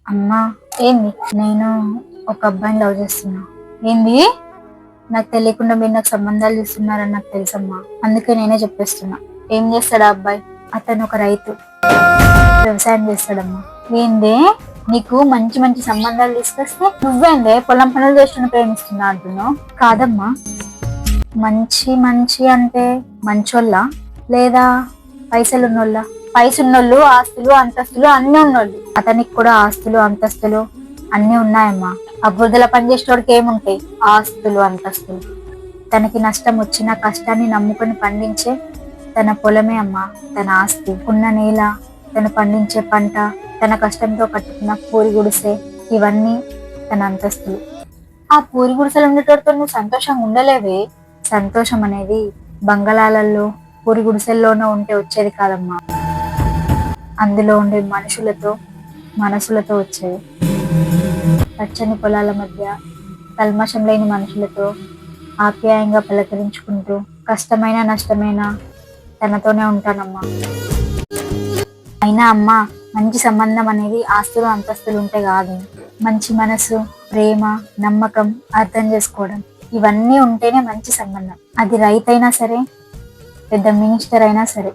అమ్మా, ఏంది? నేను ఒక అబ్బాయిని లవ్ చేస్తున్నా. ఏంది? నాకు తెలియకుండా మీరు నాకు సంబంధాలు చూస్తున్నారని నాకు తెలుసమ్మా. అందుకే నేనే చెప్పేస్తున్నా. ఏం చేస్తాడు ఆ అబ్బాయి? అతను ఒక రైతు, వ్యవసాయం చేస్తాడమ్మా. ఏంది? నీకు మంచి మంచి సంబంధాలు తీసుకొస్తే నువ్వేందే పొలం పనులు చేస్తున్న ప్రేమిస్తున్నా అంటున్నావు? కాదమ్మా. మంచి మంచి అంటే మంచోళ్ళ లేదా పైసలున్నోళ్ళ? పైసలున్నోళ్ళు, ఆస్తులు అంతస్తులు అన్ని ఉన్నోళ్ళు. అతనికి కూడా ఆస్తులు అంతస్తులు అన్ని ఉన్నాయమ్మా. ఆ బురదల పనిచేసేటోడికి ఏముంటాయి? ఆస్తులు అంతస్తులు. తనకి నష్టం వచ్చిన కష్టాన్ని నమ్ముకొని పండించే తన పొలమే అమ్మా తన ఆస్తి. ఉన్న నేల, తను పండించే పంట, తన కష్టంతో కట్టుకున్న పూరి గుడిసె, ఇవన్నీ తన అంతస్తులు. ఆ పూరి గుడిసెలు ఉండేటోడితో నువ్వు సంతోషంగా ఉండలేవే. సంతోషం అనేది బంగళాలలో, పూరి గుడిసెల్లోనూ ఉంటే వచ్చేది కాదమ్మా. అందులో ఉండే మనుషులతో, మనసులతో వచ్చేది. పచ్చని పొలాల మధ్య కల్మషం లేని మనుషులతో ఆప్యాయంగా పలకరించుకుంటూ కష్టమైన నష్టమైన తనతోనే ఉంటానమ్మా. అయినా అమ్మా, మంచి సంబంధం అనేది ఆస్తులు అంతస్తులు ఉంటే కాదు. మంచి మనసు, ప్రేమ, నమ్మకం, అర్థం చేసుకోవడం, ఇవన్నీ ఉంటేనే మంచి సంబంధం. అది రైతు అయినా సరే, పెద్ద మినిస్టర్ అయినా సరే.